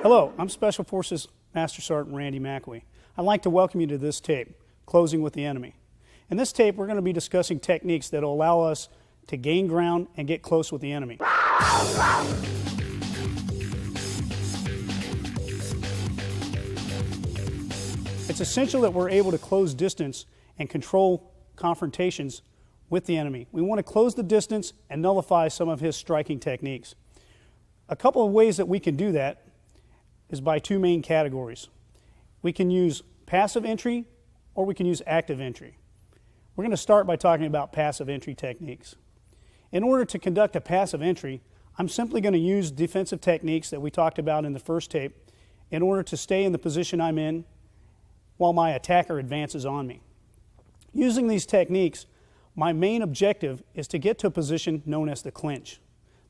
Hello, I'm Special Forces Master Sergeant Randy McElwee. I'd like to welcome you to this tape, Closing with the Enemy. In this tape, we're going to be discussing techniques that will allow us to gain ground and get close with the enemy. It's essential that we're able to close distance and control confrontations with the enemy. We want to close the distance and nullify some of his striking techniques. A couple of ways that we can do that is by two main categories. We can use passive entry or we can use active entry. We're going to start by talking about passive entry techniques. In order to conduct a passive entry, I'm simply going to use defensive techniques that we talked about in the first tape in order to stay in the position I'm in while my attacker advances on me. Using these techniques, my main objective is to get to a position known as the clinch.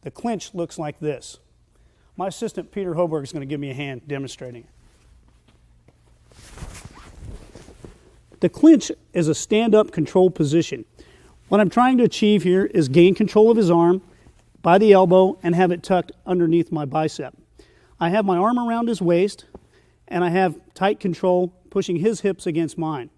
The clinch looks like this. My assistant Peter Hoberg is going to give me a hand demonstrating it. The clinch is a stand-up control position. What I'm trying to achieve here is gain control of his arm by the elbow and have it tucked underneath my bicep. I have my arm around his waist and I have tight control pushing his hips against mine.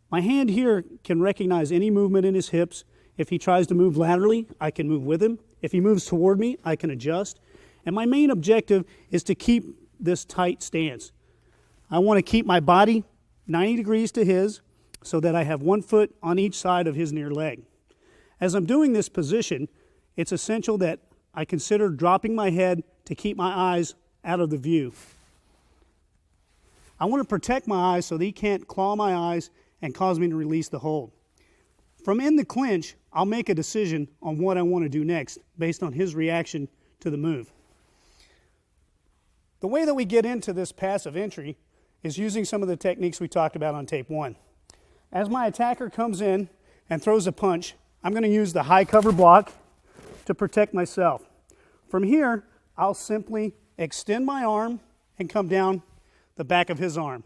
My hand here can recognize any movement in his hips. If he tries to move laterally, I can move with him. If he moves toward me, I can adjust. And my main objective is to keep this tight stance. I want to keep my body 90 degrees to his so that I have one foot on each side of his near leg. As I'm doing this position, it's essential that I consider dropping my head to keep my eyes out of the view. I want to protect my eyes so that he can't claw my eyes and cause me to release the hold. From in the clinch, I'll make a decision on what I want to do next based on his reaction to the move. The way that we get into this passive entry is using some of the techniques we talked about on tape 1. As my attacker comes in and throws a punch, I'm going to use the high cover block to protect myself. From here, I'll simply extend my arm and come down the back of his arm,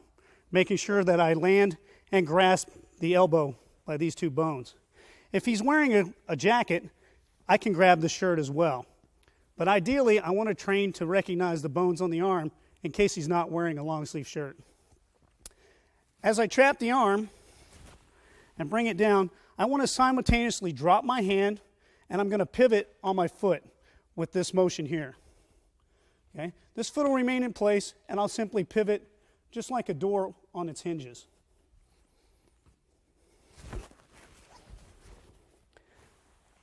making sure that I land and grasp the elbow by these two bones. If he's wearing a jacket, I can grab the shirt as well. But ideally, I want to train to recognize the bones on the arm in case he's not wearing a long sleeve shirt. As I trap the arm and bring it down, I want to simultaneously drop my hand and I'm going to pivot on my foot with this motion here. Okay? This foot will remain in place and I'll simply pivot just like a door on its hinges.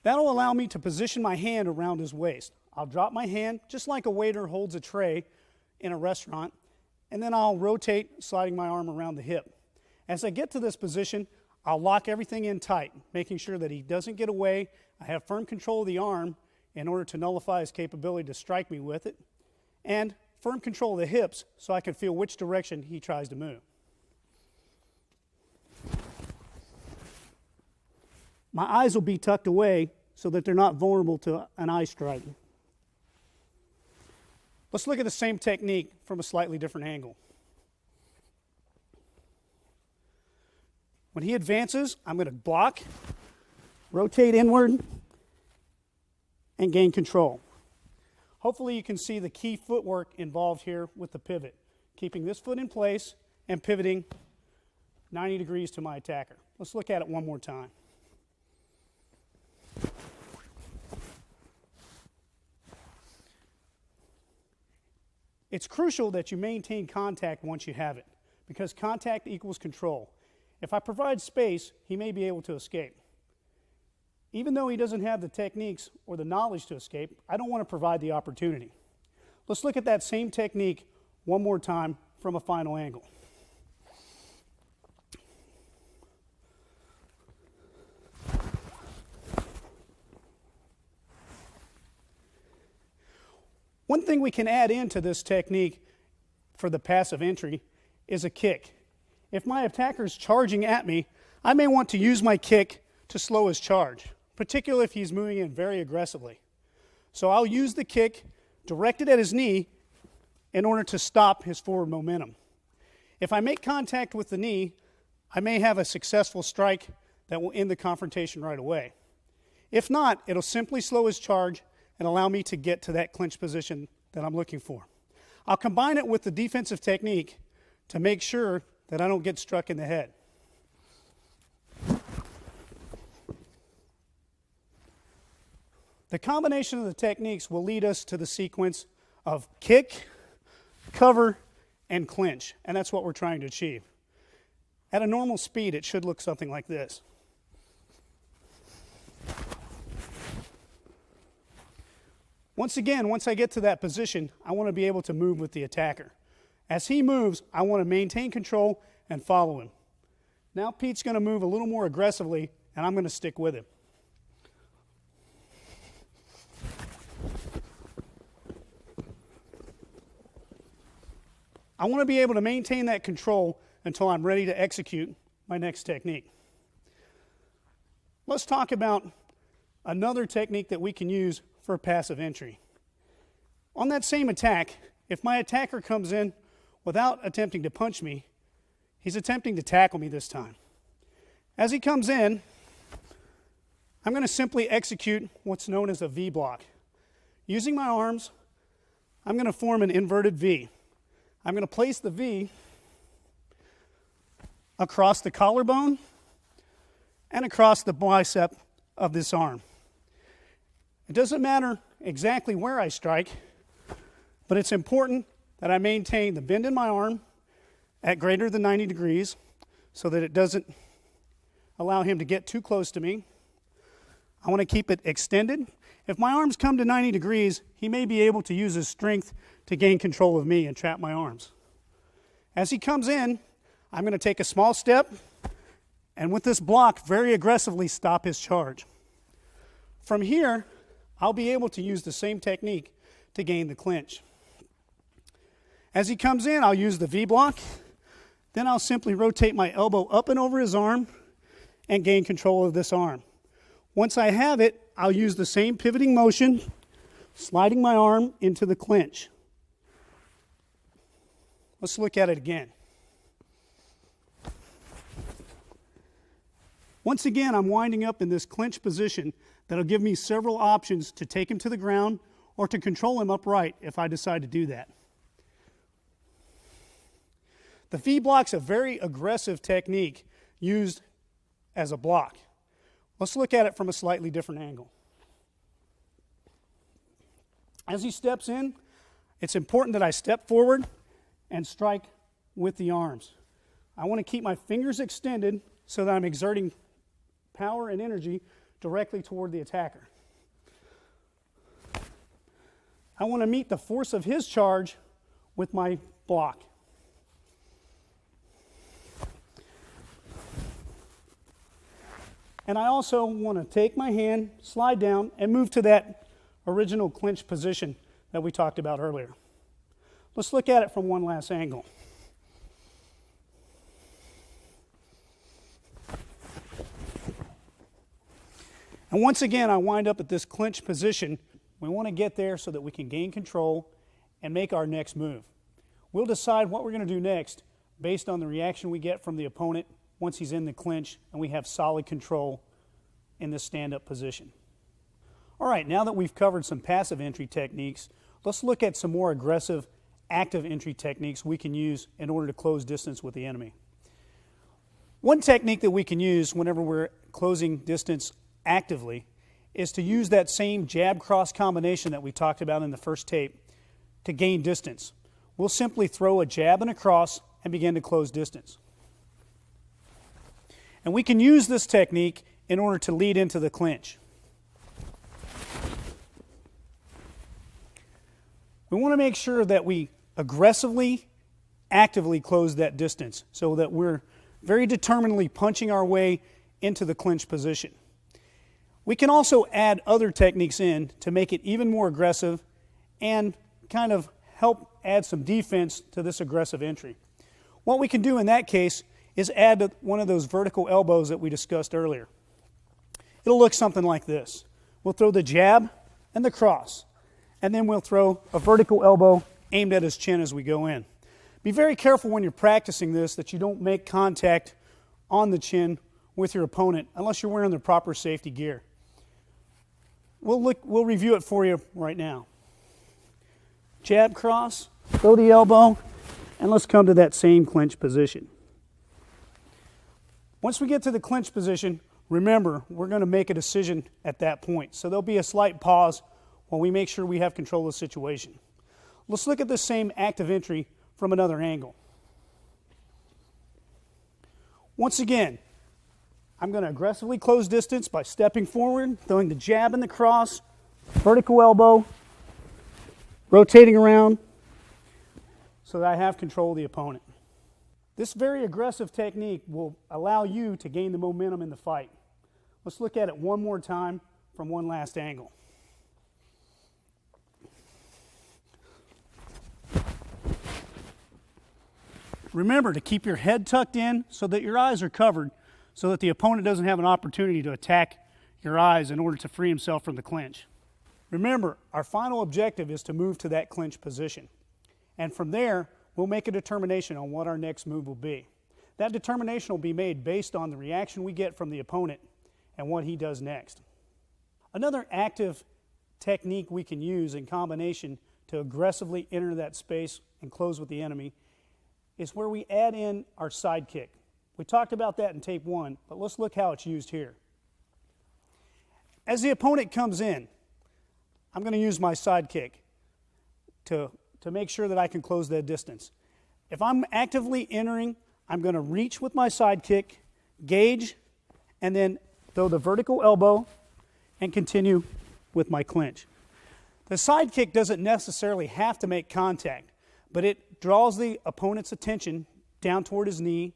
That'll allow me to position my hand around his waist. I'll drop my hand just like a waiter holds a tray in a restaurant, and then I'll rotate, sliding my arm around the hip. As I get to this position, I'll lock everything in tight, making sure that he doesn't get away. I have firm control of the arm in order to nullify his capability to strike me with it, and firm control of the hips so I can feel which direction he tries to move. My eyes will be tucked away so that they're not vulnerable to an eye strike. Let's look at the same technique from a slightly different angle. When he advances, I'm going to block, rotate inward, and gain control. Hopefully you can see the key footwork involved here with the pivot, keeping this foot in place and pivoting 90 degrees to my attacker. Let's look at it one more time. It's crucial that you maintain contact once you have it, because contact equals control. If I provide space, he may be able to escape. Even though he doesn't have the techniques or the knowledge to escape, I don't want to provide the opportunity. Let's look at that same technique one more time from a final angle. One thing we can add into this technique for the passive entry is a kick. If my attacker is charging at me, I may want to use my kick to slow his charge, particularly if he's moving in very aggressively. So I'll use the kick directed at his knee in order to stop his forward momentum. If I make contact with the knee, I may have a successful strike that will end the confrontation right away. If not, it'll simply slow his charge and allow me to get to that clinch position that I'm looking for. I'll combine it with the defensive technique to make sure that I don't get struck in the head. The combination of the techniques will lead us to the sequence of kick, cover, and clinch, and that's what we're trying to achieve. At a normal speed, it should look something like this. Once again, once I get to that position, I want to be able to move with the attacker. As he moves, I want to maintain control and follow him. Now Pete's going to move a little more aggressively, and I'm going to stick with him. I want to be able to maintain that control until I'm ready to execute my next technique. Let's talk about another technique that we can use for passive entry. On that same attack, if my attacker comes in without attempting to punch me, he's attempting to tackle me this time. As he comes in, I'm going to simply execute what's known as a V block. Using my arms, I'm going to form an inverted V. I'm going to place the V across the collarbone and across the bicep of this arm. It doesn't matter exactly where I strike, but it's important that I maintain the bend in my arm at greater than 90 degrees so that it doesn't allow him to get too close to me. I want to keep it extended. If my arms come to 90 degrees, he may be able to use his strength to gain control of me and trap my arms. As he comes in, I'm going to take a small step and with this block very aggressively stop his charge. From here, I'll be able to use the same technique to gain the clinch. As he comes in, I'll use the V block. Then I'll simply rotate my elbow up and over his arm and gain control of this arm. Once I have it, I'll use the same pivoting motion, sliding my arm into the clinch. Let's look at it again. Once again, I'm winding up in this clinch position that'll give me several options to take him to the ground or to control him upright if I decide to do that. The V block's a very aggressive technique used as a block. Let's look at it from a slightly different angle. As he steps in, it's important that I step forward and strike with the arms. I want to keep my fingers extended so that I'm exerting power and energy directly toward the attacker. I want to meet the force of his charge with my block. And I also want to take my hand, slide down, and move to that original clinch position that we talked about earlier. Let's look at it from one last angle. And once again, I wind up at this clinch position. We want to get there so that we can gain control and make our next move. We'll decide what we're going to do next based on the reaction we get from the opponent once he's in the clinch and we have solid control in this stand-up position. All right, now that we've covered some passive entry techniques, let's look at some more aggressive active entry techniques we can use in order to close distance with the enemy. One technique that we can use whenever we're closing distance actively is to use that same jab-cross combination that we talked about in the first tape to gain distance. We'll simply throw a jab and a cross and begin to close distance. And we can use this technique in order to lead into the clinch. We want to make sure that we aggressively, actively close that distance so that we're very determinedly punching our way into the clinch position. We can also add other techniques in to make it even more aggressive and kind of help add some defense to this aggressive entry. What we can do in that case is add one of those vertical elbows that we discussed earlier. It'll look something like this. We'll throw the jab and the cross, and then we'll throw a vertical elbow aimed at his chin as we go in. Be very careful when you're practicing this that you don't make contact on the chin with your opponent unless you're wearing the proper safety gear. We'll review it for you right now. Jab, cross, throw the elbow, and let's come to that same clinch position. Once we get to the clinch position, remember, we're going to make a decision at that point. So there'll be a slight pause while we make sure we have control of the situation. Let's look at the same active entry from another angle. Once again, I'm going to aggressively close distance by stepping forward, throwing the jab and the cross, vertical elbow, rotating around so that I have control of the opponent. This very aggressive technique will allow you to gain the momentum in the fight. Let's look at it one more time from one last angle. Remember to keep your head tucked in so that your eyes are covered, so that the opponent doesn't have an opportunity to attack your eyes in order to free himself from the clinch. Remember, our final objective is to move to that clinch position. And from there, we'll make a determination on what our next move will be. That determination will be made based on the reaction we get from the opponent and what he does next. Another active technique we can use in combination to aggressively enter that space and close with the enemy is where we add in our side kick. We talked about that in tape 1, but let's look how it's used here. As the opponent comes in, I'm going to use my side kick to make sure that I can close that distance. If I'm actively entering, I'm going to reach with my side kick, gauge, and then throw the vertical elbow and continue with my clinch. The side kick doesn't necessarily have to make contact, but it draws the opponent's attention down toward his knee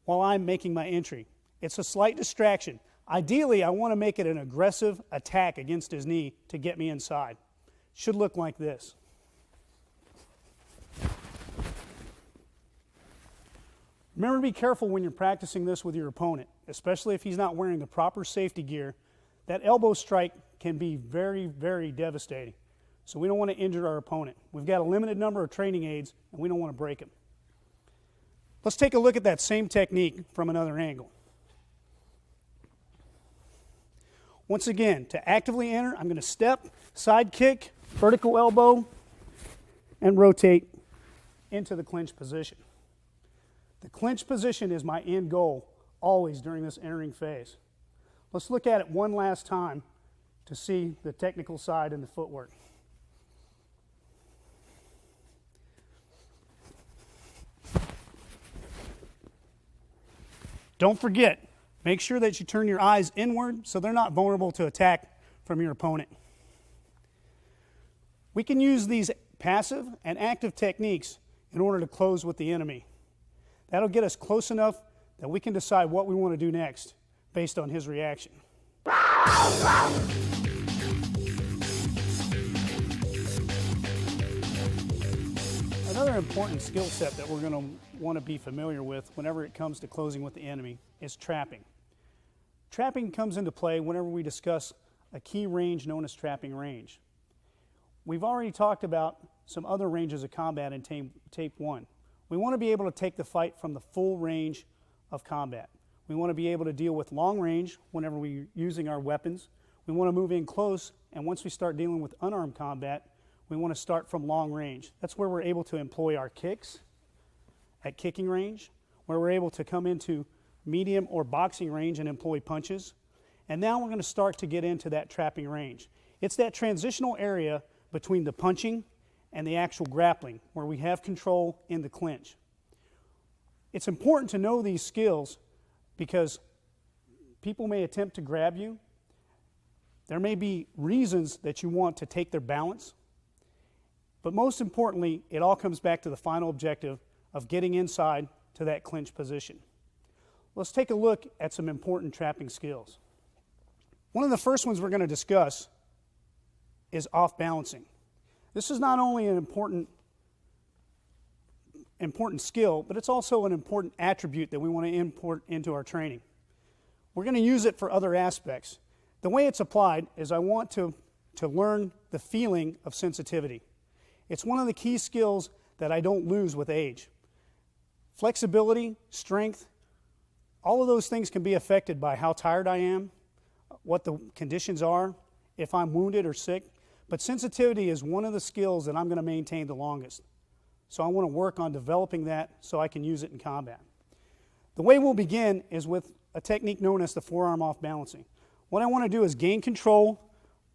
while I'm making my entry. It's a slight distraction. Ideally, I want to make it an aggressive attack against his knee to get me inside. Should look like this. Remember to be careful when you're practicing this with your opponent, especially if he's not wearing the proper safety gear. That elbow strike can be very, very devastating. So we don't want to injure our opponent. We've got a limited number of training aids, and we don't want to break him. Let's take a look at that same technique from another angle. Once again, to actively enter, I'm going to step, side kick, vertical elbow, and rotate into the clinch position. The clinch position is my end goal always during this entering phase. Let's look at it one last time to see the technical side and the footwork. Don't forget, make sure that you turn your eyes inward so they're not vulnerable to attack from your opponent. We can use these passive and active techniques in order to close with the enemy. That'll get us close enough that we can decide what we want to do next based on his reaction. Another important skill set that we're going to want to be familiar with whenever it comes to closing with the enemy is trapping. Trapping comes into play whenever we discuss a key range known as trapping range. We've already talked about some other ranges of combat in tape 1. We want to be able to take the fight from the full range of combat. We want to be able to deal with long range whenever we're using our weapons. We want to move in close, and once we start dealing with unarmed combat, we want to start from long range. That's where we're able to employ our kicks at kicking range, where we're able to come into medium or boxing range and employ punches. And now we're going to start to get into that trapping range. It's that transitional area between the punching and the actual grappling, where we have control in the clinch. It's important to know these skills because people may attempt to grab you. There may be reasons that you want to take their balance, but most importantly, it all comes back to the final objective of getting inside to that clinch position. Let's take a look at some important trapping skills. One of the first ones we're going to discuss is off-balancing. This is not only an important skill, but it's also an important attribute that we want to import into our training. We're going to use it for other aspects. The way it's applied is I want to learn the feeling of sensitivity. It's one of the key skills that I don't lose with age. Flexibility, strength, all of those things can be affected by how tired I am, what the conditions are, if I'm wounded or sick. But sensitivity is one of the skills that I'm going to maintain the longest. So I want to work on developing that so I can use it in combat. The way we'll begin is with a technique known as the forearm off balancing. What I want to do is gain control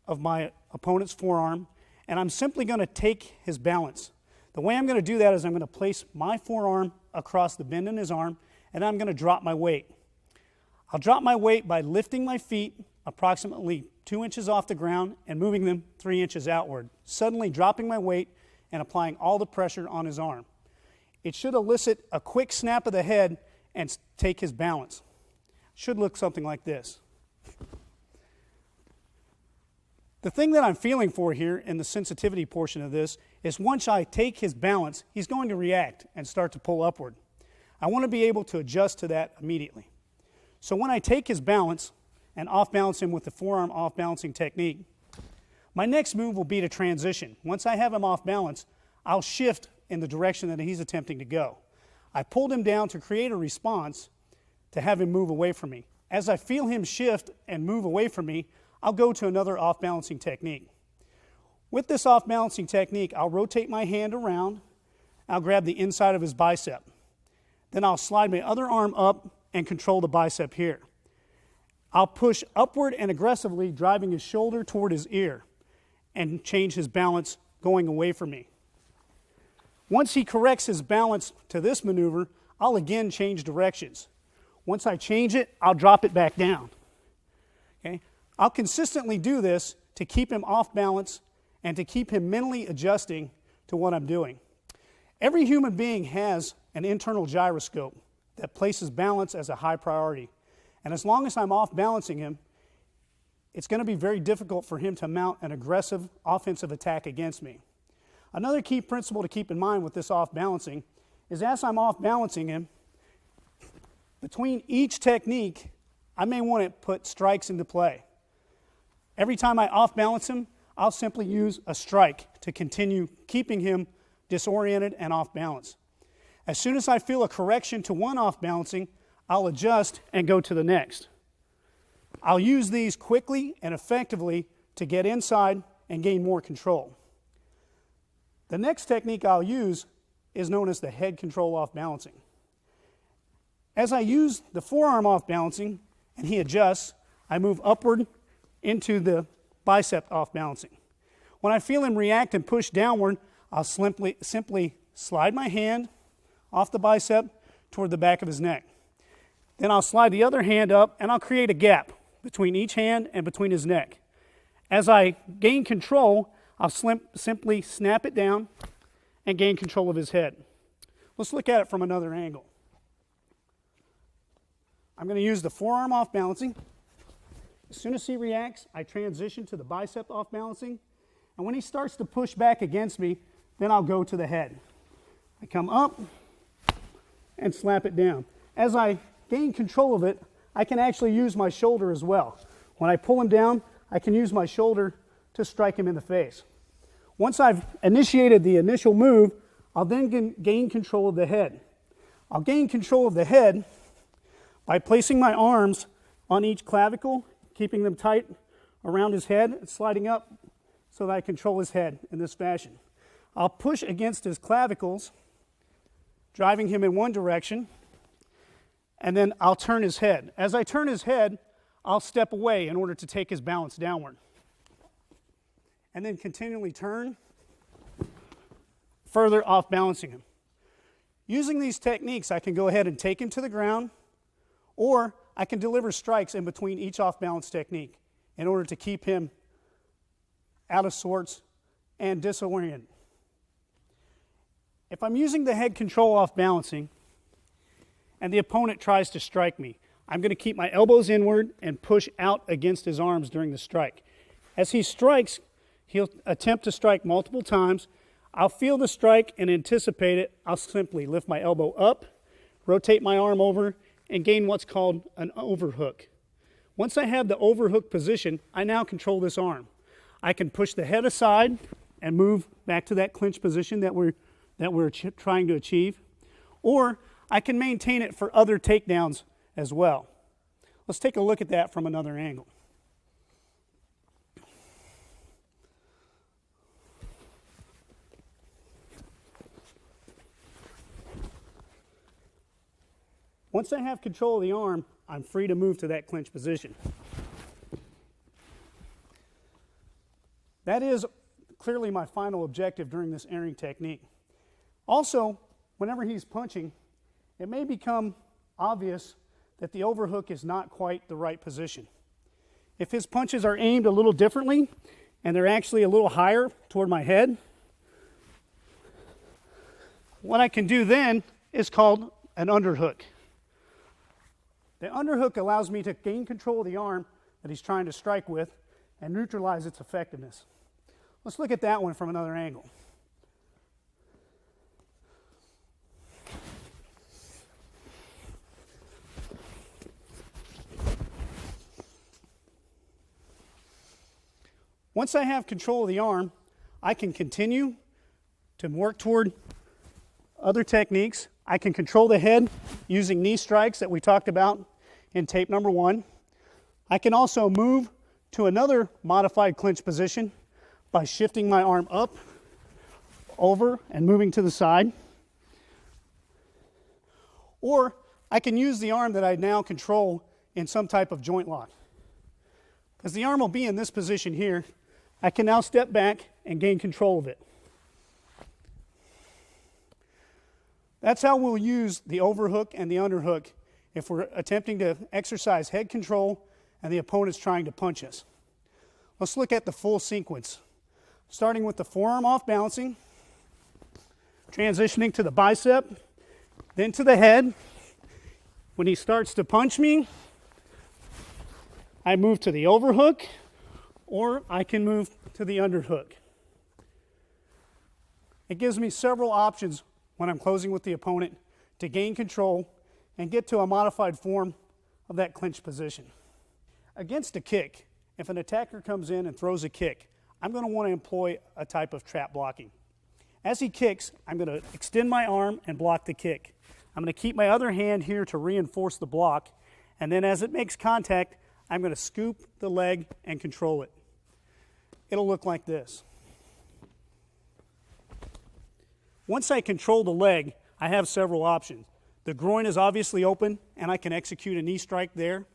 of my opponent's forearm, and I'm simply going to take his balance. The way I'm going to do that is I'm going to place my forearm across the bend in his arm, and I'm going to drop my weight. I'll drop my weight by lifting my feet approximately 2 inches off the ground and moving them 3 inches outward, suddenly dropping my weight and applying all the pressure on his arm. It should elicit a quick snap of the head and take his balance. Should look something like this. The thing that I'm feeling for here in the sensitivity portion of this is once I take his balance, he's going to react and start to pull upward. I want to be able to adjust to that immediately. So when I take his balance and off-balance him with the forearm off-balancing technique, my next move will be to transition. Once I have him off balance, I'll shift in the direction that he's attempting to go. I pulled him down to create a response to have him move away from me. As I feel him shift and move away from me, I'll go to another off-balancing technique. With this off-balancing technique, I'll rotate my hand around. I'll grab the inside of his bicep. Then I'll slide my other arm up and control the bicep here. I'll push upward and aggressively, driving his shoulder toward his ear and change his balance going away from me. Once he corrects his balance to this maneuver, I'll again change directions. Once I change it, I'll drop it back down. Okay? I'll consistently do this to keep him off balance and to keep him mentally adjusting to what I'm doing. Every human being has an internal gyroscope that places balance as a high priority. And as long as I'm off balancing him, it's going to be very difficult for him to mount an aggressive offensive attack against me. Another key principle to keep in mind with this off balancing is as I'm off balancing him, between each technique, I may want to put strikes into play. Every time I off balance him, I'll simply use a strike to continue keeping him disoriented and off balance. As soon as I feel a correction to one off balancing, I'll adjust and go to the next. I'll use these quickly and effectively to get inside and gain more control. The next technique I'll use is known as the head control off balancing. As I use the forearm off balancing and he adjusts, I move upward into the bicep off balancing. When I feel him react and push downward, I'll simply slide my hand off the bicep toward the back of his neck. Then I'll slide the other hand up and I'll create a gap between each hand and between his neck. As I gain control, I'll simply snap it down and gain control of his head. Let's look at it from another angle. I'm going to use the forearm off balancing. As soon as he reacts, I transition to the bicep off balancing. And when he starts to push back against me, then I'll go to the head. I come up and slap it down. As I gain control of it, I can actually use my shoulder as well. When I pull him down, I can use my shoulder to strike him in the face. Once I've initiated the initial move, I'll then gain control of the head. I'll gain control of the head by placing my arms on each clavicle, keeping them tight around his head and sliding up so that I control his head in this fashion. I'll push against his clavicles, driving him in one direction, and then I'll turn his head. As I turn his head, I'll step away in order to take his balance downward. And then continually turn, further off balancing him. Using these techniques, I can go ahead and take him to the ground, or I can deliver strikes in between each off balance technique in order to keep him out of sorts and disoriented. If I'm using the head control off balancing and the opponent tries to strike me, I'm going to keep my elbows inward and push out against his arms during the strike. As he strikes, he'll attempt to strike multiple times. I'll feel the strike and anticipate it. I'll simply lift my elbow up, rotate my arm over, and gain what's called an overhook. Once I have the overhook position, I now control this arm. I can push the head aside and move back to that clinch position that we're trying to achieve, or I can maintain it for other takedowns as well. Let's take a look at that from another angle. Once I have control of the arm, I'm free to move to that clinch position. That is clearly my final objective during this entering technique. Also, whenever he's punching, it may become obvious that the overhook is not quite the right position. If his punches are aimed a little differently and they're actually a little higher toward my head, what I can do then is called an underhook. The underhook allows me to gain control of the arm that he's trying to strike with and neutralize its effectiveness. Let's look at that one from another angle. Once I have control of the arm, I can continue to work toward other techniques. I can control the head using knee strikes that we talked about in tape number 1. I can also move to another modified clinch position by shifting my arm up, over, and moving to the side. Or I can use the arm that I now control in some type of joint lock. As the arm will be in this position here, I can now step back and gain control of it. That's how we'll use the overhook and the underhook if we're attempting to exercise head control and the opponent's trying to punch us. Let's look at the full sequence. Starting with the forearm off balancing, transitioning to the bicep, then to the head. When he starts to punch me, I move to the overhook, or I can move to the underhook. It gives me several options when I'm closing with the opponent to gain control and get to a modified form of that clinch position. Against a kick, if an attacker comes in and throws a kick, I'm going to want to employ a type of trap blocking. As he kicks, I'm going to extend my arm and block the kick. I'm going to keep my other hand here to reinforce the block, and then as it makes contact, I'm going to scoop the leg and control it. It'll look like this. Once I control the leg, I have several options. The groin is obviously open, and I can execute a knee strike there.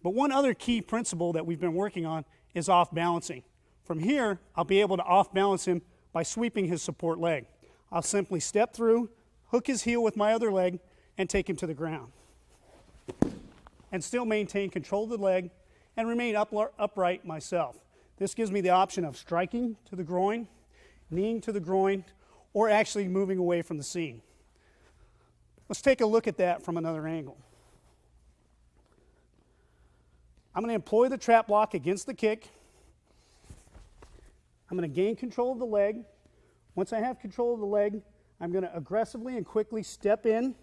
But one other key principle that we've been working on is off balancing. From here, I'll be able to off balance him by sweeping his support leg. I'll simply step through, hook his heel with my other leg, and take him to the ground. And still maintain control of the leg and remain upright myself. This gives me the option of striking to the groin, kneeing to the groin, or actually moving away from the scene. Let's take a look at that from another angle. I'm going to employ the trap block against the kick. I'm going to gain control of the leg. Once I have control of the leg, I'm going to aggressively and quickly step in,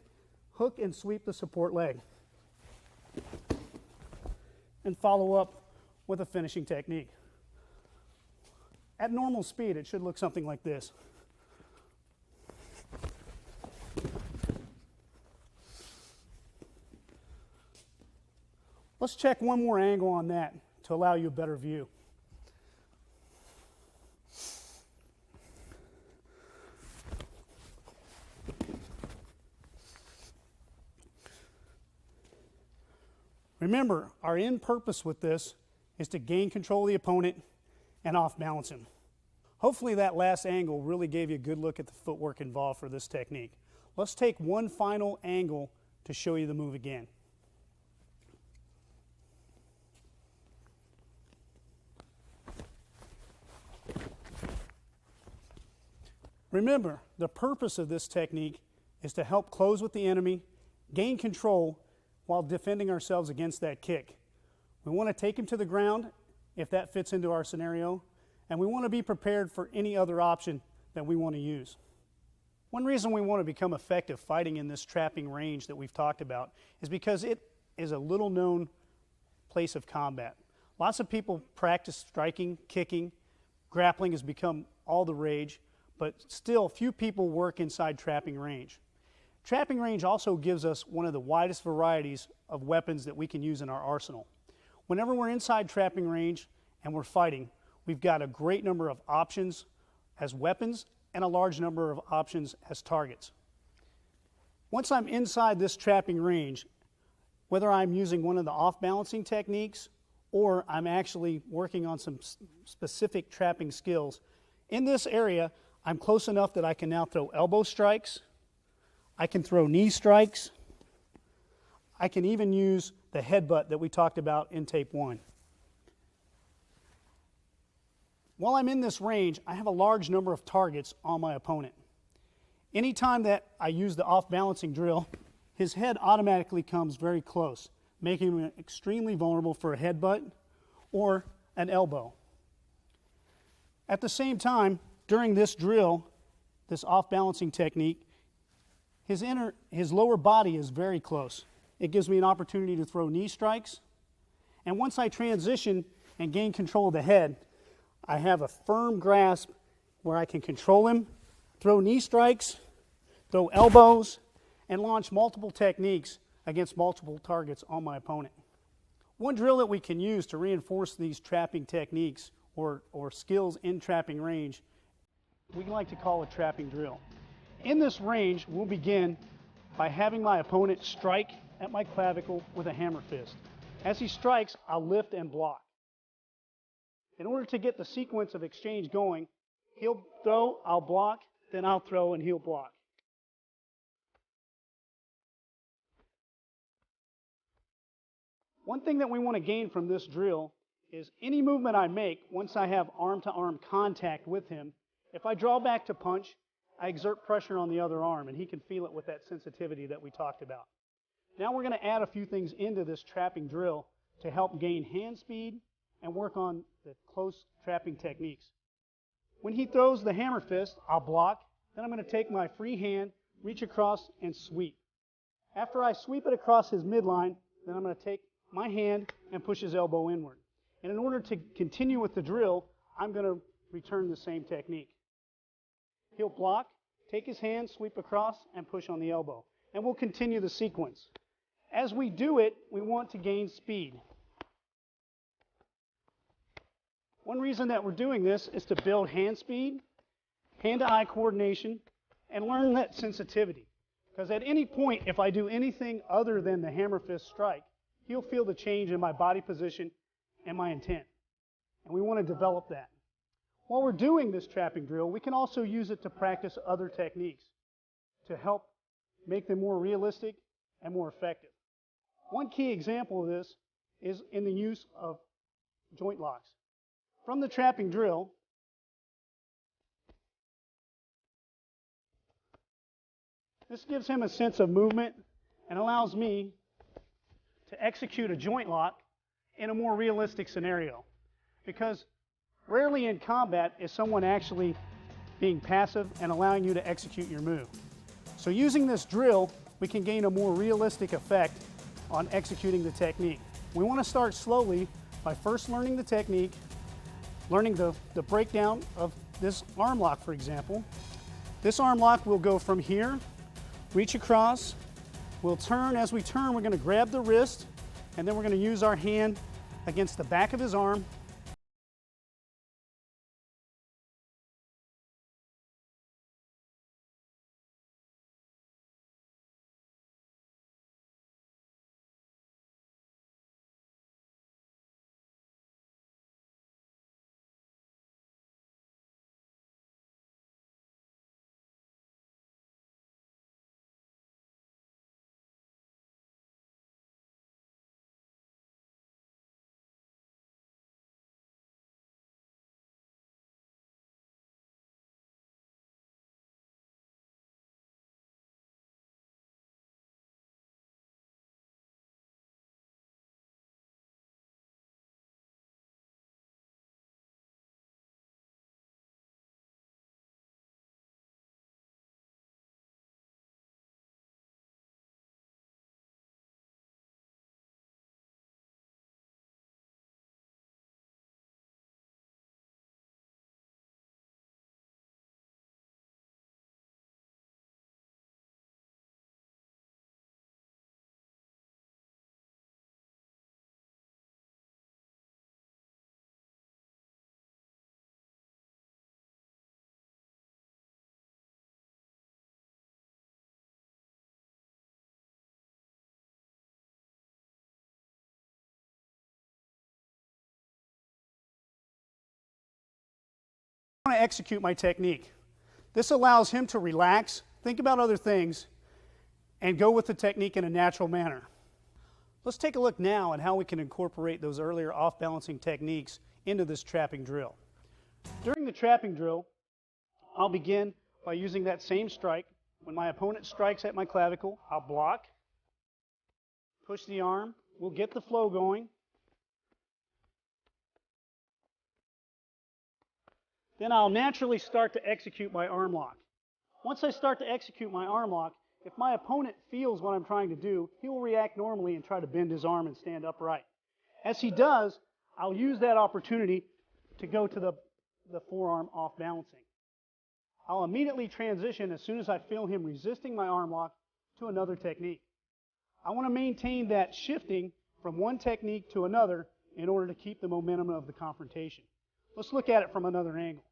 hook and sweep the support leg, and follow up with a finishing technique. At normal speed, it should look something like this. Let's check one more angle on that to allow you a better view. Remember, our end purpose with this is to gain control of the opponent and off balance him. Hopefully that last angle really gave you a good look at the footwork involved for this technique. Let's take one final angle to show you the move again. Remember, the purpose of this technique is to help close with the enemy, gain control, while defending ourselves against that kick. We want to take him to the ground if that fits into our scenario, and we want to be prepared for any other option that we want to use. One reason we want to become effective fighting in this trapping range that we've talked about is because it is a little known place of combat. Lots of people practice striking, kicking, grappling has become all the rage, but still few people work inside trapping range. Trapping range also gives us one of the widest varieties of weapons that we can use in our arsenal. Whenever we're inside trapping range and we're fighting, we've got a great number of options as weapons and a large number of options as targets. Once I'm inside this trapping range, whether I'm using one of the off-balancing techniques or I'm actually working on some specific trapping skills, in this area, I'm close enough that I can now throw elbow strikes, I can throw knee strikes, I can even use the headbutt that we talked about in tape 1. While I'm in this range, I have a large number of targets on my opponent. Anytime that I use the off-balancing drill, his head automatically comes very close, making him extremely vulnerable for a headbutt or an elbow. At the same time, during this drill, this off-balancing technique, his lower body is very close. It gives me an opportunity to throw knee strikes. And once I transition and gain control of the head, I have a firm grasp where I can control him, throw knee strikes, throw elbows, and launch multiple techniques against multiple targets on my opponent. One drill that we can use to reinforce these trapping techniques or skills in trapping range, we like to call a trapping drill. In this range, we'll begin by having my opponent strike at my clavicle with a hammer fist. As he strikes, I'll lift and block. In order to get the sequence of exchange going, he'll throw, I'll block, then I'll throw and he'll block. One thing that we want to gain from this drill is any movement I make, once I have arm-to-arm contact with him, if I draw back to punch, I exert pressure on the other arm, and he can feel it with that sensitivity that we talked about. Now we're going to add a few things into this trapping drill to help gain hand speed and work on the close trapping techniques. When he throws the hammer fist, I'll block, then I'm going to take my free hand, reach across, and sweep. After I sweep it across his midline, then I'm going to take my hand and push his elbow inward. And in order to continue with the drill, I'm going to return the same technique. He'll block, take his hand, sweep across, and push on the elbow. And we'll continue the sequence. As we do it, we want to gain speed. One reason that we're doing this is to build hand speed, hand-to-eye coordination, and learn that sensitivity. Because at any point, if I do anything other than the hammer fist strike, he'll feel the change in my body position and my intent. And we want to develop that. While we're doing this trapping drill, we can also use it to practice other techniques to help make them more realistic and more effective. One key example of this is in the use of joint locks. From the trapping drill, this gives him a sense of movement and allows me to execute a joint lock in a more realistic scenario. Because rarely in combat is someone actually being passive and allowing you to execute your move. So using this drill, we can gain a more realistic effect on executing the technique. We want to start slowly by first learning the technique, learning the breakdown of this arm lock, for example. This arm lock will go from here, reach across, we'll turn. As we turn, we're going to grab the wrist, and then we're going to use our hand against the back of his arm want to execute my technique. This allows him to relax, think about other things, and go with the technique in a natural manner. Let's take a look now at how we can incorporate those earlier off-balancing techniques into this trapping drill. During the trapping drill, I'll begin by using that same strike. When my opponent strikes at my clavicle, I'll block, push the arm, we'll get the flow going. Then I'll naturally start to execute my arm lock. Once I start to execute my arm lock, if my opponent feels what I'm trying to do, he will react normally and try to bend his arm and stand upright. As he does, I'll use that opportunity to go to the forearm off balancing. I'll immediately transition as soon as I feel him resisting my arm lock to another technique. I want to maintain that shifting from one technique to another in order to keep the momentum of the confrontation. Let's look at it from another angle.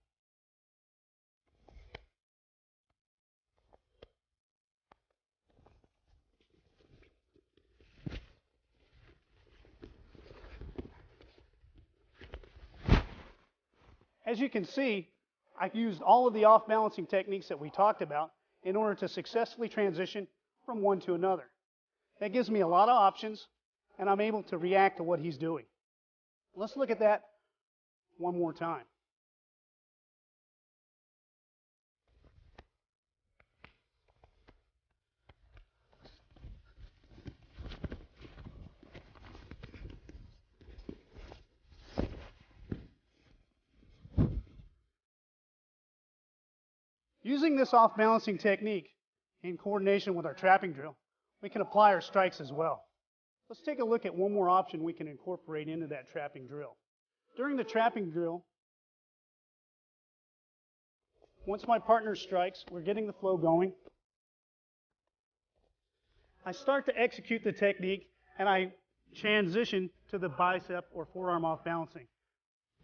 As you can see, I've used all of the off-balancing techniques that we talked about in order to successfully transition from one to another. That gives me a lot of options, and I'm able to react to what he's doing. Let's look at that one more time. Using this off-balancing technique in coordination with our trapping drill, we can apply our strikes as well. Let's take a look at one more option we can incorporate into that trapping drill. During the trapping drill, once my partner strikes, we're getting the flow going. I start to execute the technique and I transition to the bicep or forearm off balancing.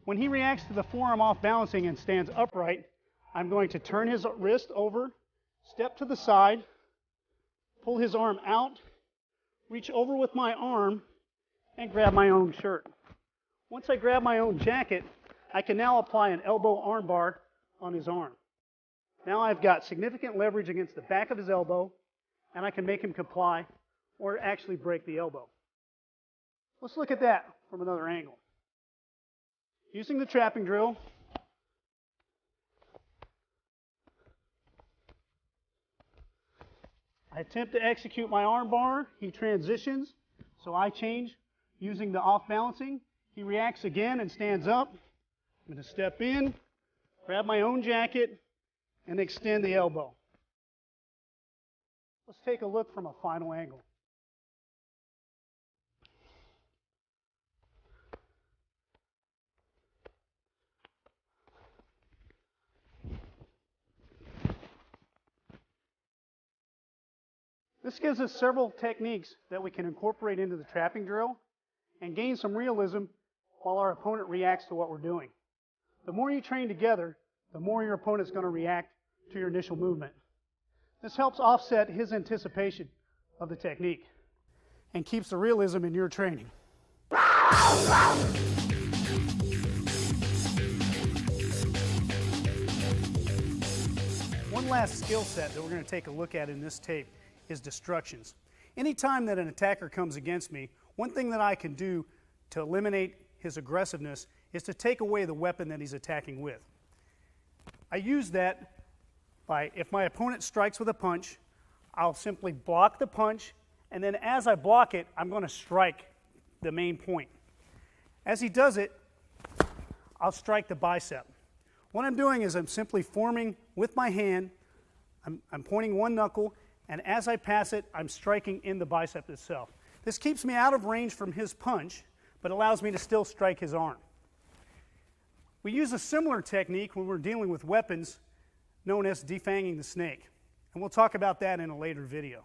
When he reacts to the forearm off balancing and stands upright, I'm going to turn his wrist over, step to the side, pull his arm out, reach over with my arm, and grab my own shirt. Once I grab my own jacket, I can now apply an elbow arm bar on his arm. Now I've got significant leverage against the back of his elbow, and I can make him comply or actually break the elbow. Let's look at that from another angle. Using the trapping drill, I attempt to execute my arm bar. He transitions, so I change using the off balancing. He reacts again and stands up. I'm going to step in, grab my own jacket, and extend the elbow. Let's take a look from a final angle. This gives us several techniques that we can incorporate into the trapping drill and gain some realism while our opponent reacts to what we're doing. The more you train together, the more your opponent's going to react to your initial movement. This helps offset his anticipation of the technique and keeps the realism in your training. One last skill set that we're going to take a look at in this tape is destructions. Anytime that an attacker comes against me, one thing that I can do to eliminate his aggressiveness is to take away the weapon that he's attacking with. I use that by, if my opponent strikes with a punch, I'll simply block the punch, and then as I block it, I'm going to strike the main point. As he does it, I'll strike the bicep. What I'm doing is I'm simply forming with my hand, I'm pointing one knuckle, and as I pass it, I'm striking in the bicep itself. This keeps me out of range from his punch, but allows me to still strike his arm. We use a similar technique when we're dealing with weapons known as defanging the snake, and we'll talk about that in a later video.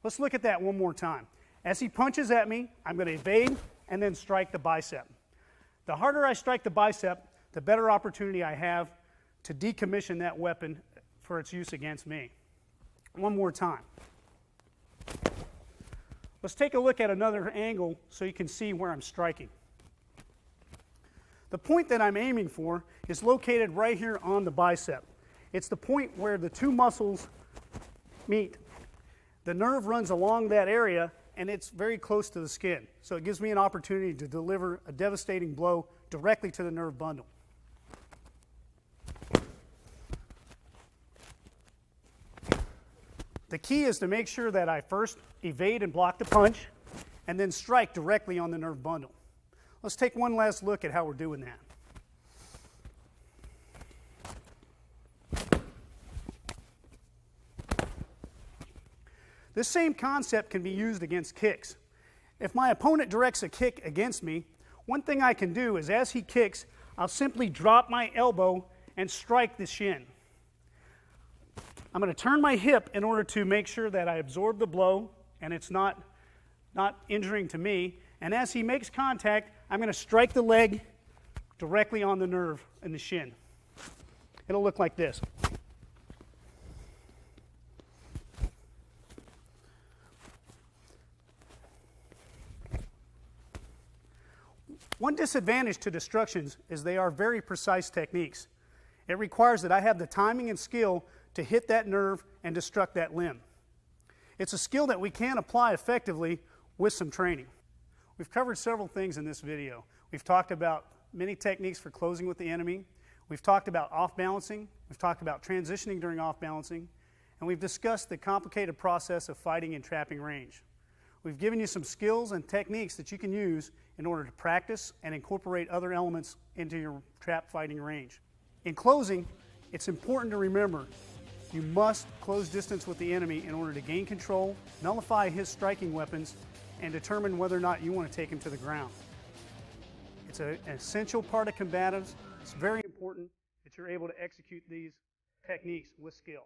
Let's look at that one more time. As he punches at me, I'm going to evade and then strike the bicep. The harder I strike the bicep, the better opportunity I have to decommission that weapon for its use against me. One more time. Let's take a look at another angle so you can see where I'm striking. The point that I'm aiming for is located right here on the bicep. It's the point where the two muscles meet. The nerve runs along that area, and it's very close to the skin. So it gives me an opportunity to deliver a devastating blow directly to the nerve bundle. The key is to make sure that I first evade and block the punch, and then strike directly on the nerve bundle. Let's take one last look at how we're doing that. This same concept can be used against kicks. If my opponent directs a kick against me, one thing I can do is as he kicks, I'll simply drop my elbow and strike the shin. I'm going to turn my hip in order to make sure that I absorb the blow and it's not injuring to me. And as he makes contact, I'm going to strike the leg directly on the nerve in the shin. It'll look like this. One disadvantage to destructions is they are very precise techniques. It requires that I have the timing and skill to hit that nerve and destruct that limb. It's a skill that we can apply effectively with some training. We've covered several things in this video. We've talked about many techniques for closing with the enemy. We've talked about off-balancing. We've talked about transitioning during off-balancing. And we've discussed the complicated process of fighting in trapping range. We've given you some skills and techniques that you can use in order to practice and incorporate other elements into your trap fighting range. In closing, it's important to remember you must close distance with the enemy in order to gain control, nullify his striking weapons, and determine whether or not you want to take him to the ground. It's an essential part of combatives. It's very important that you're able to execute these techniques with skill.